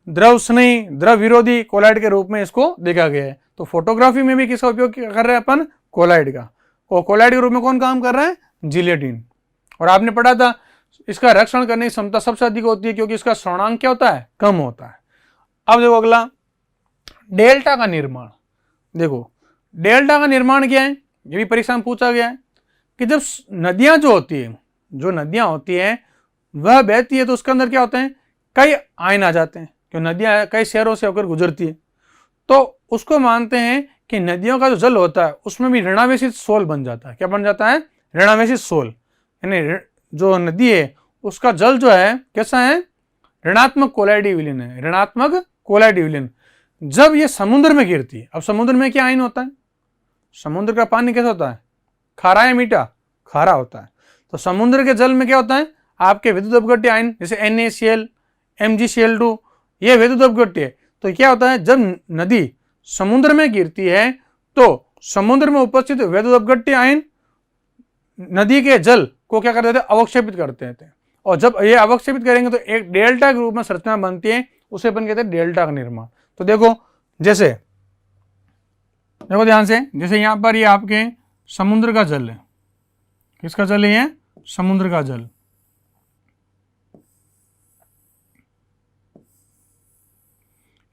द्रव स्नेही, द्रव विरोधी कोलाइड के रूप में इसको देखा गया है। तो फोटोग्राफी में भी किसका उपयोग कर रहे हैं अपन, कोलाइड का। और कोलाइड के रूप में कौन काम कर रहा है, जिलेटिन। और आपने पढ़ा था इसका रक्षण करने की क्षमता सबसे अधिक होती है क्योंकि इसका स्वर्णांक क्या होता है, कम होता है। अब देखो अगला, डेल्टा का निर्माण। देखो डेल्टा का निर्माण क्या है, ये भी परीक्षा में पूछा गया है कि जब नदियां जो होती है, जो नदियां होती है वह बहती है तो उसके अंदर क्या होते हैं, कई आयन आ जाते हैं, क्यों नदियां कई शहरों से होकर गुजरती है। तो उसको मानते हैं कि नदियों का जो जल होता है उसमें भी ऋणावेशित सोल बन जाता है। क्या बन जाता है, ऋणावेशित सोल। यानी जो नदी है उसका जल जो है कैसा है, ऋणात्मक कोलाइडी विलीन है, ऋणात्मक कोलाइडी विलीन। जब ये समुद्र में गिरती है, अब समुद्र में क्या आयन होता है, समुद्र का पानी कैसा होता है, खारा या मीठा, खारा होता है। तो समुद्र के जल में क्या होता है, आपके विद्युत अपघट्य आयन जैसे NaCl, MgCl2, ये विद्युत अपघट्य है। तो क्या होता है, जब नदी समुद्र में गिरती है तो समुद्र में उपस्थित विद्युत अपघट्य आयन नदी के जल को क्या करते थे, अवक्षेपित करते थे। और जब ये अवक्षेपित करेंगे तो एक डेल्टा के रूप में संरचना बनती है, उसे अपन कहते हैं डेल्टा का निर्माण। तो देखो जैसे, देखो ध्यान से, जैसे यहां पर ये आपके समुद्र का जल है, किसका जल है, ये समुद्र का जल।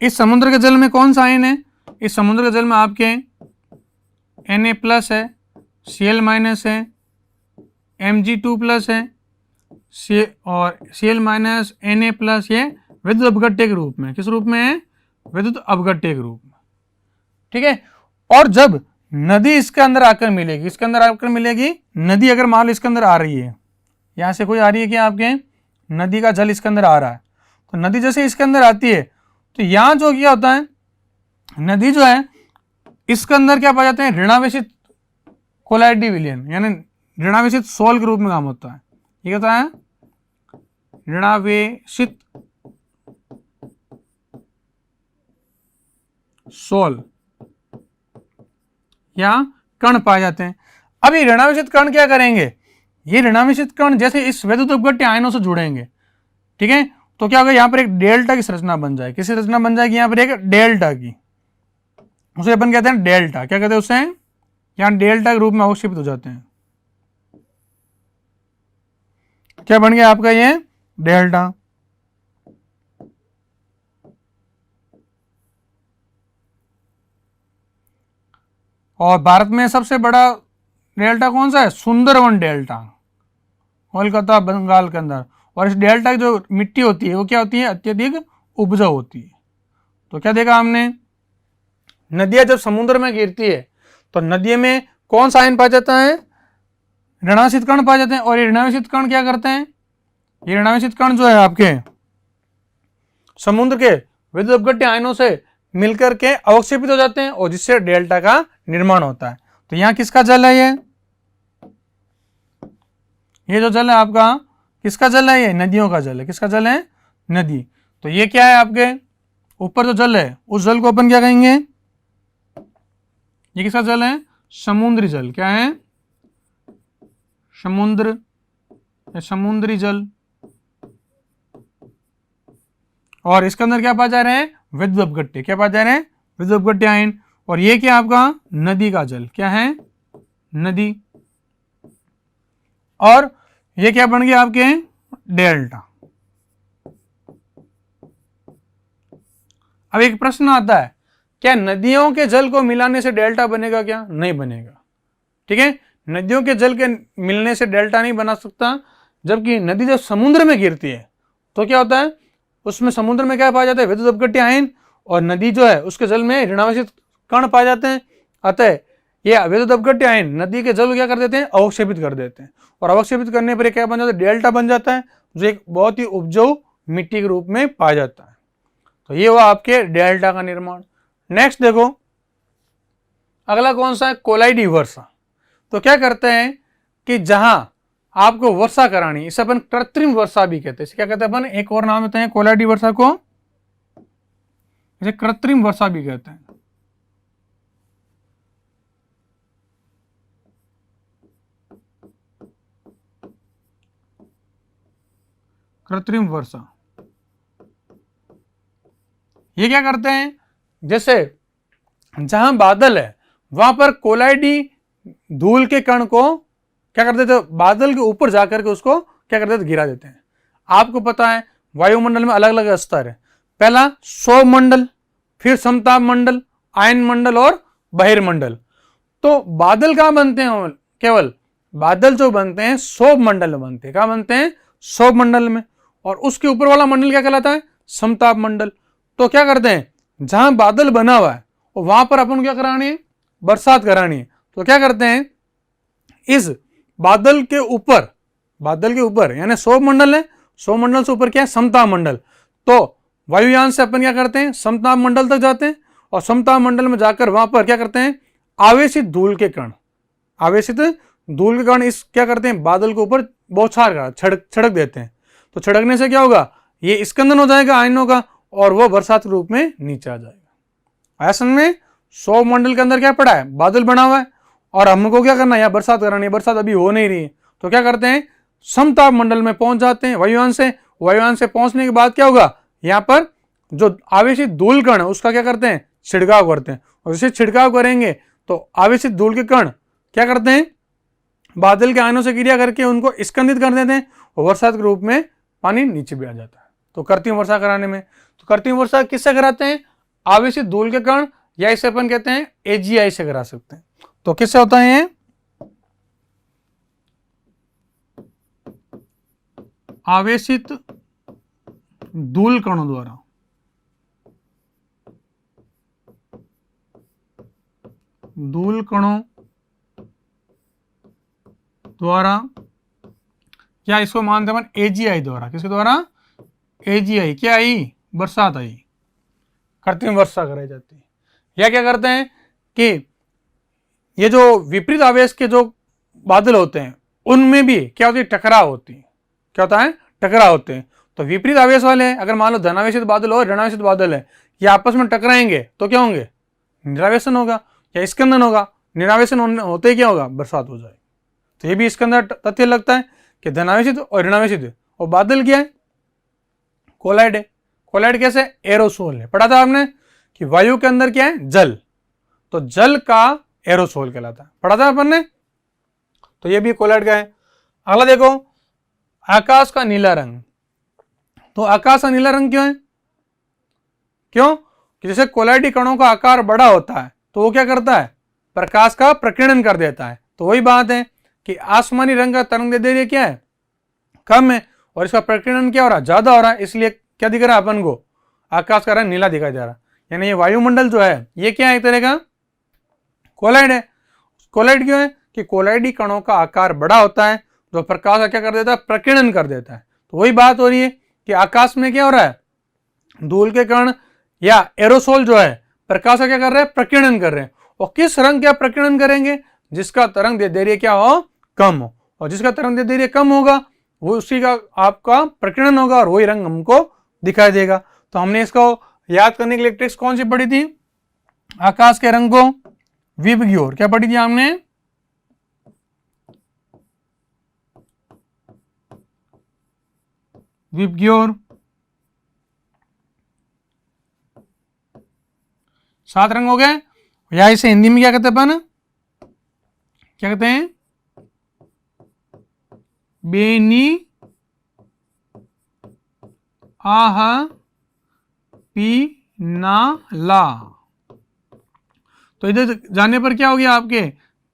इस समुद्र के जल में कौन सा आयन है, इस समुद्र के जल में आपके Na+ है, Cl- है, Mg2+ है, और Cl- Na+, ये विद्युत अपघट्य के रूप में, किस रूप में है, विद्युत अपघट्य के रूप में। ठीक है। और जब नदी इसके अंदर आकर मिलेगी, इसके अंदर आकर मिलेगी, नदी अगर मान लो इसके अंदर आ रही है, यहां से कोई आ रही है क्या, आपके नदी का जल इसके अंदर आ रहा है, तो नदी जैसे इसके अंदर आती है तो यहां जो क्या होता है, नदी जो है इसके अंदर क्या पा जाते हैं, ऋणावेशित कोलाइडी विलयन, यानी ऋणावेशित सोल के रूप में काम होता है। ये क्या है, ऋणावेशित सोल या कण पाए जाते हैं। अब ये ऋणावेशित कण क्या करेंगे, ये ऋणावेशित कण जैसे इस विद्युत अपघट्य आयनों से जुड़ेंगे, ठीक है, तो क्या होगा, यहां पर एक डेल्टा की संरचना बन जाएगी। किसी रचना बन जाएगी यहां पर एक डेल्टा की, उसे अपन कहते हैं डेल्टा। क्या कहते हैं उसे, यहां डेल्टा के रूप में अवक्षेपित हो जाते हैं। क्या बन गया आपका ये डेल्टा। और भारत में सबसे बड़ा डेल्टा कौन सा है, सुंदरवन डेल्टा, कोलकाता बंगाल के अंदर। और इस डेल्टा की जो मिट्टी होती है वो क्या होती है, अत्यधिक उपजाऊ होती है। तो क्या देखा हमने, नदियां जब समुद्र में गिरती है तो नदी में कौन सा आयन पाया जाता है, ऋणावेशित कण पाए जाते हैं। और ये ऋणावेशित कण क्या करते हैं, ये ऋणावेशित कण जो है आपके समुद्र के विद्युत अपघट्य आयनों से मिलकर के अवक्षेपित हो जाते हैं और जिससे डेल्टा का निर्माण होता है। तो यहां किसका जल है, ये जो जल है आपका किसका जल है, ये नदियों का जल है। किसका जल है, नदी। तो ये क्या है, आपके ऊपर जो जल है उस जल को अपन क्या कहेंगे, ये किसका जल है, समुद्री जल। क्या है, समुद्र या समुद्री जल। और इसके अंदर क्या पाए जा रहे हैं, विद्युत अपघट्य। क्या पाए जा रहे हैं, विद्युत अपघट्य आयन। और ये क्या आपका नदी का जल, क्या है, नदी। और ये क्या बन गया आपके डेल्टा। अब एक प्रश्न आता है, क्या नदियों के जल को मिलाने से डेल्टा बनेगा, क्या नहीं बनेगा। ठीक है, नदियों के जल के मिलने से डेल्टा नहीं बना सकता, जबकि नदी जब समुद्र में गिरती है तो क्या होता है, उसमें समुद्र में क्या पाया जाता है, विद्युत अपघट्य आयन, और नदी जो है उसके जल में ऋणावेशित कण पाए जाते हैं। अतः ये विद्युत अपघट्य आयन नदी के जल को क्या कर देते हैं, अवक्षेपित कर देते हैं, और अवक्षेपित करने पर क्या बन जाता है, डेल्टा बन जाता है, जो एक बहुत ही उपजाऊ मिट्टी के रूप में पाया जाता है। तो ये हुआ आपके डेल्टा का निर्माण। नेक्स्ट देखो अगला कौन सा है, कोलाइडी वर्षा। तो क्या करते हैं कि जहां आपको वर्षा करानी, इसे अपन कृत्रिम वर्षा भी कहते हैं। इसे क्या कहते हैं अपन, एक और नाम देते हैं कोलाइडी वर्षा को, इसे कृत्रिम वर्षा भी कहते हैं। कृत्रिम वर्षा ये क्या करते हैं, जैसे जहां बादल है वहां पर कोलाइडी धूल के कण को क्या कर देते, बादल के ऊपर जाकर के उसको क्या कर देते, गिरा देते हैं। आपको पता है वायुमंडल में अलग अलग स्तर है, पहला सौर मंडल, फिर समताप मंडल, आयन मंडल और बहिर्मंडल। तो बादल कहां बनते हैं, केवल बादल जो बनते हैं सौर मंडल में बनते हैं। क्या बनते हैं, सौर मंडल में, और उसके ऊपर वाला मंडल क्या कहलाता है, समताप मंडल। तो क्या करते हैं, जहां बादल बना हुआ है वहां पर अपन क्या करानी है, बरसात करानी है। तो क्या करते हैं, इस बादल के ऊपर यानी सौर मंडल है, सौर मंडल से ऊपर क्या है, समताप मंडल। तो वायुयान से अपन क्या करते हैं, समताप मंडल तक जाते हैं, और समताप मंडल में जाकर वहां पर क्या करते हैं, आवेशित धूल के कण इस क्या करते हैं, बादल के ऊपर बौछार का छिड़क देते हैं। तो छिड़कने से क्या होगा, ये स्कंदन हो जाएगा आयनों का, और वह बरसात के रूप में नीचे आ जाएगा। ऐसा में सौर मंडल के अंदर क्या पड़ा है, बादल बना हुआ है, और हमको क्या करना है, यहाँ बरसात करानी है, बरसात अभी हो नहीं रही है। तो क्या करते हैं, समताप मंडल में पहुंच जाते हैं वायुयान से पहुंचने के बाद क्या होगा, यहाँ पर जो आवेशित धूल कण है उसका क्या करते हैं, छिड़काव करते हैं, और जैसे छिड़काव करेंगे तो आवेशित धूल के कण क्या करते हैं, बादल के आयनों से क्रिया करके उनको स्कंदित कर देते हैं, और बरसात के रूप में पानी नीचे भी आ जाता है। तो कृत्रिम वर्षा कराने में, तो कृत्रिम वर्षा किससे कराते हैं, आवेशित धूल के कण, या इसे अपन कहते हैं एजीआई से करा सकते हैं। तो किससे होता है ये, आवेशित धूल कणों द्वारा। धूल कणों द्वारा, या इसको मानते हैं एजीआई द्वारा। किसके द्वारा, एजीआई, क्या आई, बरसात आई, कृत्रिम वर्षा कराई जाती है। या क्या करते हैं कि ये जो विपरीत आवेश के जो बादल होते हैं उनमें भी क्या होती है, टकराव होती है। क्या होता है, टकराव होते हैं। तो विपरीत आवेश वाले हैं, अगर मान लो धनावेशित बादल हो, ऋणावेशित बादल है, ये आपस में टकराएंगे तो क्या होंगे, निरावेशन होगा या स्कंदन होगा। निरावेशन होते ही क्या होगा, बरसात हो जाएगी। तो ये भी इसके अंदर तथ्य लगता है कि धनावेशित और ऋणावेशित, और बादल क्या है, कोलाइड है। कोलाइड कैसे, एरोसोल है। पढ़ा था आपने कि वायु के अंदर क्या है, जल, तो जल का एरोसोल कहलाता है, पढ़ा था अपन ने। तो ये भी कोलाइड का है। अगला देखो आकाश का नीला रंग। तो आकाश का नीला रंग क्यों है, क्यों कि जैसे कोलाइडी कणों का आकार बड़ा होता है तो वो क्या करता है, प्रकाश का प्रकीर्णन कर देता है। तो वही बात है कि आसमानी रंग का तरंग दैर्ध्य क्या है, कम है, और इसका प्रकीर्णन क्या हो रहा है, ज्यादा हो रहा है, इसलिए क्या दिख रहा है अपन को, आकाश का रंग नीला दिखाई दे रहा है। यानी ये वायुमंडल जो है ये क्या है, एक तरह का कोलाइड है। कोलाइड क्यों है कि कोलाइडी कणों का आकार बड़ा होता है, जो प्रकाश का क्या कर देता है, प्रकीर्णन कर देता है। तो वही बात हो रही है कि आकाश में क्या हो रहा है, धूल के कण या एरोसोल जो है प्रकाश का क्या कर रहे हैं, प्रकीर्णन कर रहे हैं। और किस रंग क्या प्रकीर्णन करेंगे, जिसका तरंग दैर्ध्य क्या हो, कम हो, और जिसका तरंग दैर्ध्य कम होगा वो उसी का आपका प्रकीर्णन होगा, और वही रंग हमको दिखाई देगा। तो हमने इसको याद करने के लिए ट्रिक्स कौन सी पढ़ी थी, आकाश के रंग को विबग्योर, क्या पढ़ी थी हमने, विबग्योर। 7 रंग हो गए। या इसे हिंदी में क्या कहते हैं अपन, क्या कहते हैं, बेनी, आह, पी, ना, ला। तो इधर जाने पर क्या हो गया, आपके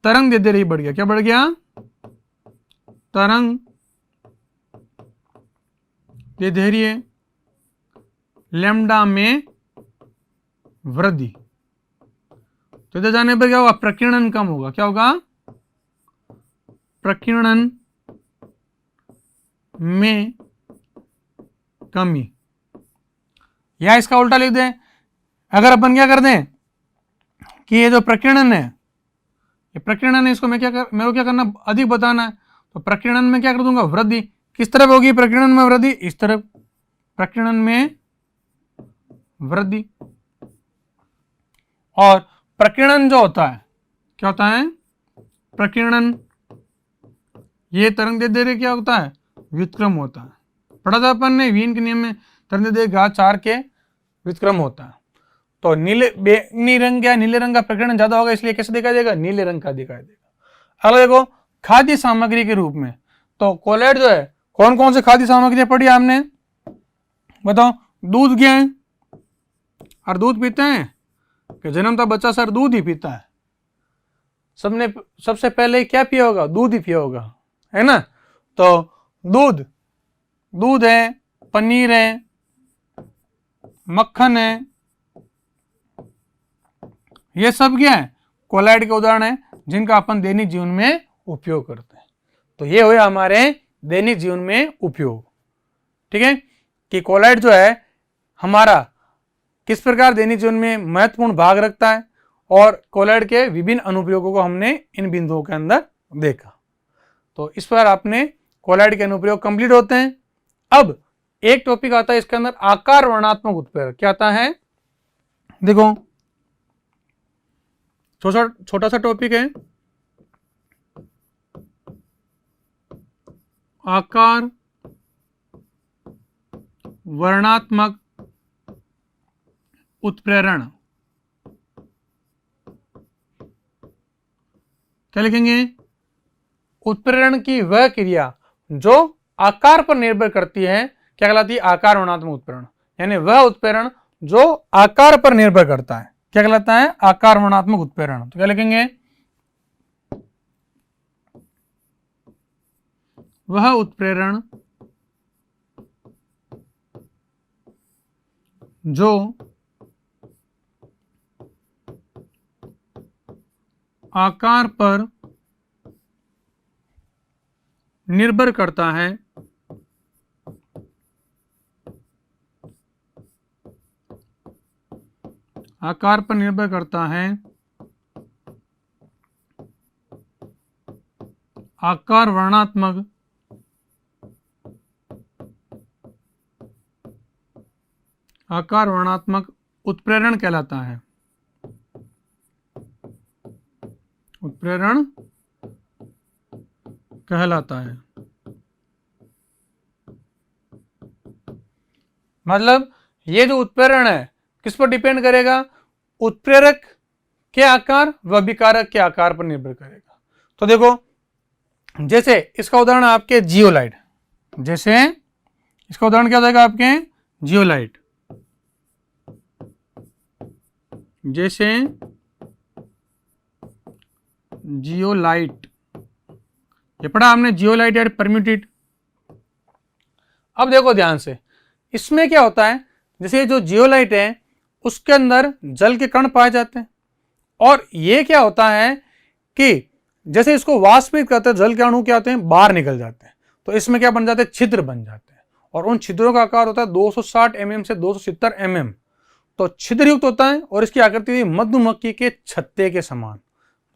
तरंग दैर्ध्य बढ़ गया। क्या बढ़ गया, तरंग ये धैर्य लैम्डा में वृद्धि। तो इधर जाने पर क्या होगा, प्रकीर्णन कम होगा। क्या होगा, प्रकीर्णन में कमी। या इसका उल्टा लिख दें, अगर अपन क्या कर दें कि ये जो प्रकीर्णन है, ये प्रकीर्णन है, इसको मेरे को क्या करना, अधिक बताना है। तो प्रकीर्णन में क्या कर दूंगा, वृद्धि। किस तरफ होगी प्रकीर्णन में वृद्धि, इस तरफ, प्रकीर्णन में वृद्धि। और प्रकीर्णन जो होता है, क्या होता है, प्रकीर्णन, ये तरंग दैर्ध्य क्या होता है, व्युत्क्रम होता है। पढ़ा था अपन ने वीन के नियम में, तरंग दैर्ध्य घात 4 के व्युत्क्रम होता है। तो बैंगनी रंग या नीले रंग का प्रकीर्णन ज्यादा होगा, इसलिए कैसे दिखाई देगा, नीले रंग का दिखाई देगा। अगला देखो, खाद्य सामग्री के रूप में। तो कोलाइड जो है, कौन कौन से खाद्य सामग्री पढ़ी आपने, बताओ। दूध क्या है, और दूध पीते हैं कि जन्मता बच्चा सर दूध ही पीता है। सबने सबसे पहले क्या पिया होगा, दूध ही पिया होगा, है ना। तो दूध है, पनीर है, मक्खन है, ये सब क्या है, कोलाइड के उदाहरण है, जिनका अपन दैनिक जीवन में उपयोग करते हैं। तो ये हुए हमारे दैनिक जीवन में उपयोग। ठीक है, कि कोलाइड जो है हमारा किस प्रकार दैनिक जीवन में महत्वपूर्ण भाग रखता है, और कोलाइड के विभिन्न अनुप्रयोगों को हमने इन बिंदुओं के अंदर देखा। तो इस पर आपने कोलाइड के अनुप्रयोग कंप्लीट होते हैं। अब एक टॉपिक आता है इसके अंदर, आकार वर्णात्मक उत्प्रेरक। क्या आता है, देखो छोटा सा टॉपिक है, आकार वर्णात्मक उत्प्रेरण। क्या लिखेंगे, उत्प्रेरण की वह क्रिया जो आकार पर निर्भर करती है, क्या कहलाती है, आकार वर्णात्मक उत्प्रेरण। यानी वह उत्प्रेरण जो आकार पर निर्भर करता है, क्या कहलाता है, आकार वर्णात्मक उत्प्रेरण। तो क्या लिखेंगे, वह उत्प्रेरण जो आकार पर निर्भर करता है, आकार पर निर्भर करता है, आकार वर्णात्मक उत्प्रेरण कहलाता है। उत्प्रेरण कहलाता है। मतलब ये जो उत्प्रेरण है किस पर डिपेंड करेगा, उत्प्रेरक के आकार व अभिकारक के आकार पर निर्भर करेगा। तो देखो, जैसे इसका उदाहरण आपके जियोलाइट, जैसे इसका उदाहरण क्या हो जाएगा आपके जियोलाइट, जैसे जियोलाइट, ये पढ़ा हमने, जियोलाइट एट परम्यूटेड। अब देखो ध्यान से, इसमें क्या होता है, जैसे जो जियोलाइट है उसके अंदर जल के कण पाए जाते हैं, और ये क्या होता है कि जैसे इसको वाष्पित करते हैं, जल के अणु क्या होते हैं, बाहर निकल जाते हैं। तो इसमें क्या बन जाते हैं, छिद्र बन जाते हैं, और उन छिद्रों का आकार होता है 260 mm से 270 mm। तो छिद्रयुक्त होता है, और इसकी आकृति हुई मधुमक्खी के छत्ते के समान।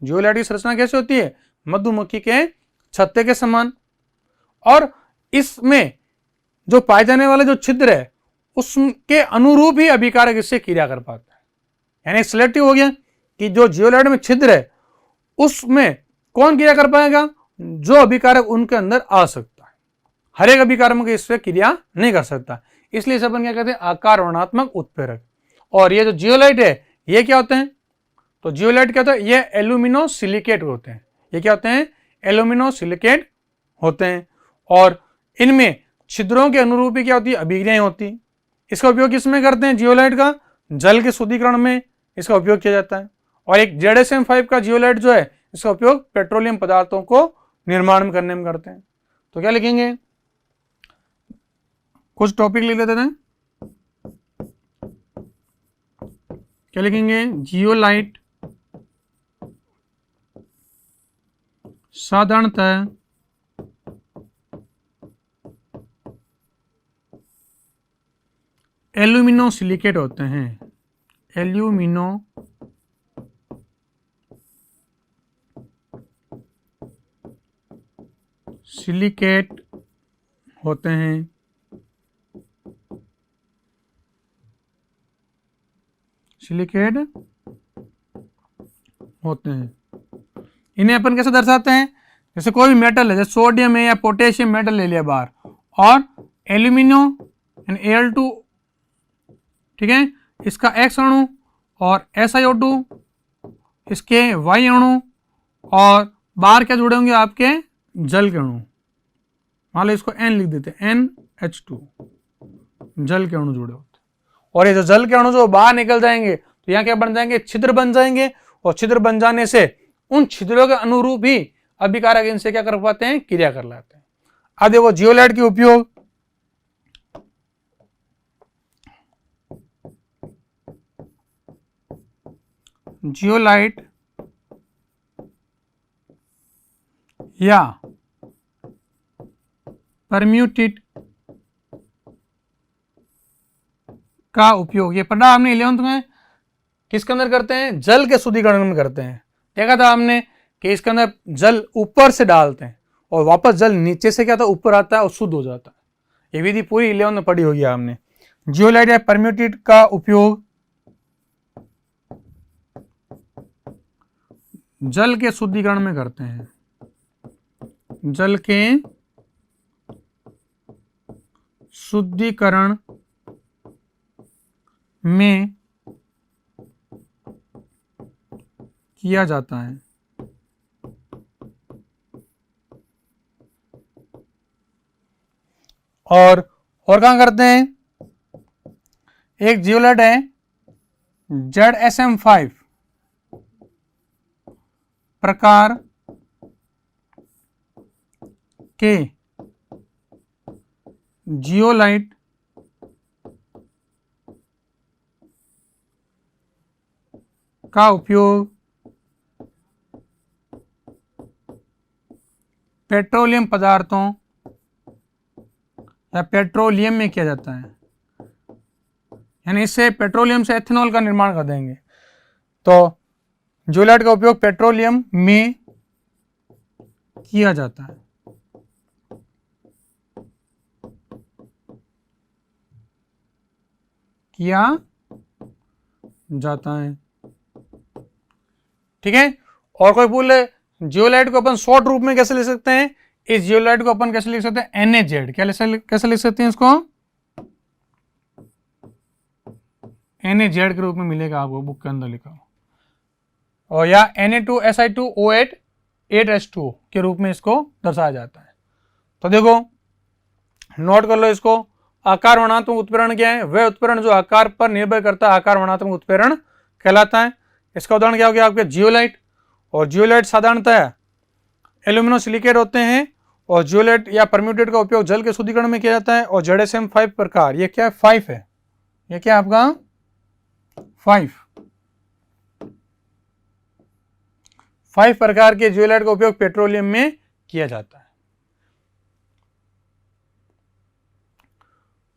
जियोलाइट की संरचना कैसे होती है, मधुमक्खी के छत्ते के समान। और इसमें जो पाए जाने वाले जो छिद्र है उसके अनुरूप ही अभिकारक इससे क्रिया कर पाता है। यानी सिलेक्टिव हो गया कि जो जियोलाइट में छिद्र है उसमें कौन क्रिया कर पाएगा, जो अभिकारक उनके अंदर आ सकता है। हर एक अभिकारक में इससे क्रिया नहीं कर सकता, इसलिए इसे अपन क्या कहते हैं, आकार वर्णात्मक उत्प्रेरक। और ये जो जियोलाइट है ये क्या होते हैं, तो जियोलाइट क्या होता है, ये एल्यूमिनोसिलिकेट होते हैं। ये क्या होते हैं, एल्यूमिनोसिलिकेट होते हैं, और इनमें छिद्रों के अनुरूप ही क्या होती है, अभिक्रियाएं होती है। इसका उपयोग किसमें करते हैं, जियोलाइट का जल के शुद्धिकरण में इसका उपयोग किया जाता है। और एक ZSM5 का जियोलाइट जो है इसका उपयोग पेट्रोलियम पदार्थों को निर्माण करने में करते हैं। तो क्या लिखेंगे, कुछ टॉपिक लिख लेते हैं। क्या लिखेंगे? जियोलाइट साधारणतः एल्यूमिनो सिलिकेट होते हैं। एल्यूमिनो सिलिकेट होते हैं। सिलिकेट होते हैं। इन्हें अपन कैसे दर्शाते हैं? जैसे कोई भी मेटल है, जैसे सोडियम है या पोटेशियम मेटल ले लिया बाहर, और एल्यूमिनो एंड Al2, ठीक है, इसका X अणु और SiO2 इसके Y अणु, और बाहर क्या जुड़े होंगे? आपके जल के अणु। मान लो इसको N लिख देते हैं, NH2, जल के अणु जुड़े होते हैं। और ये जो जल के अणु जो बाहर निकल जाएंगे तो यहाँ क्या बन जाएंगे? छिद्र बन जाएंगे, और छिद्र बन जाने से उन छिद्रों के अनुरूप ही अभिकारक इनसे क्या कर पाते हैं? क्रिया कर लाते हैं। अब देखो जियोलाइट के उपयोग। जियोलाइट या परम्यूटेट का उपयोग, ये पढ़ा हमने 11th में, किसके अंदर करते हैं? जल के शुद्धिकरण में करते हैं। देखा था हमने कि इसके अंदर जल ऊपर से डालते हैं और वापस जल नीचे से क्या था? ऊपर आता है और शुद्ध हो जाता है। ये विधि पूरी 11th में पढ़ी होगी हमने। जियोलाइट या परम्यूटेट का उपयोग जल के शुद्धिकरण में करते हैं। जल के शुद्धिकरण में किया जाता है। और कहां करते हैं? एक जियोलाइट है ZSM5 प्रकार के जियोलाइट का उपयोग पेट्रोलियम पदार्थों या पेट्रोलियम में किया जाता है। यानी इससे पेट्रोलियम से एथेनॉल का निर्माण कर देंगे। तो जियोलाइट का उपयोग पेट्रोलियम में किया जाता है। किया जाता है, ठीक है। और कोई बोले जियोलाइट को अपन शॉर्ट रूप में कैसे लिख सकते हैं? इस जियोलाइट को अपन कैसे लिख सकते हैं? NaZ। कैसे लिख सकते हैं इसको? NaZ के रूप में मिलेगा आपको, बुक के अंदर लिखा, और या Na2Si2O8 8H2O के रूप में इसको दर्शाया जाता है। तो देखो नोट कर लो इसको। आकार वर्णात्मक उत्प्रेरण क्या है? वह उत्प्रेरण जो आकार पर निर्भर करता है, आकार वर्णात्मक उत्प्रेरण कहलाता है। इसका उदाहरण क्या हो गया? आपके जियोलाइट। और जियोलाइट साधारणतः एल्यूमिनो सिलिकेट होते हैं, और जियोलाइट या परम्यूटेट का उपयोग जल के शुद्धिकरण में किया जाता है। और ZSM5 प्रकार, ये क्या है? 5 है। ये क्या आपका? 5 प्रकार के जियोलाइट का उपयोग पेट्रोलियम में किया जाता है।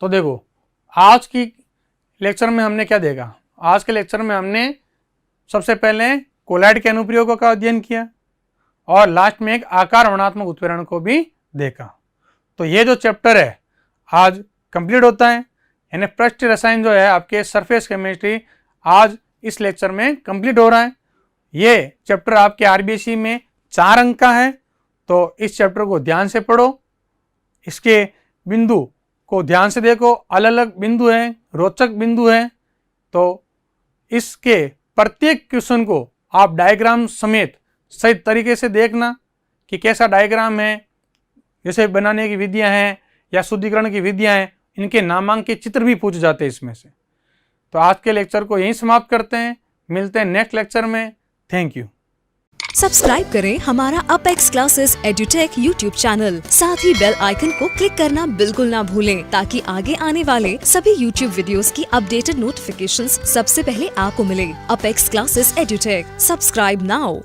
तो देखो आज की लेक्चर में हमने क्या देखा? आज के लेक्चर में हमने सबसे पहले कोलाइड के अनुप्रयोगों का अध्ययन किया, और लास्ट में एक आकार वर्णात्मक उत्प्रेरण को भी देखा। तो ये जो चैप्टर है आज कंप्लीट होता है, यानी पृष्ठ रसायन जो है आपके सरफेस केमिस्ट्री आज इस लेक्चर में कंप्लीट हो रहा है। ये चैप्टर आपके RBC में 4 अंक का है, तो इस चैप्टर को ध्यान से पढ़ो, इसके बिंदु को ध्यान से देखो, अलग अलग बिंदु हैं, रोचक बिंदु हैं। तो इसके प्रत्येक क्वेश्चन को आप डायग्राम समेत सही तरीके से देखना कि कैसा डायग्राम है, जैसे बनाने की विधियां हैं या शुद्धिकरण की विधियां हैं, इनके नामांकित चित्र भी पूछे जाते हैं इसमें से। तो आज के लेक्चर को यहीं समाप्त करते हैं, मिलते हैं नेक्स्ट लेक्चर में। Thank you. सब्सक्राइब करें हमारा apex classes edutech YouTube channel. साथ ही बेल आइकन को क्लिक करना बिल्कुल ना भूलें ताकि आगे आने वाले सभी यूट्यूब वीडियोस की अपडेटेड नोटिफिकेशंस सबसे पहले आपको मिले। Apex classes edutech, subscribe now.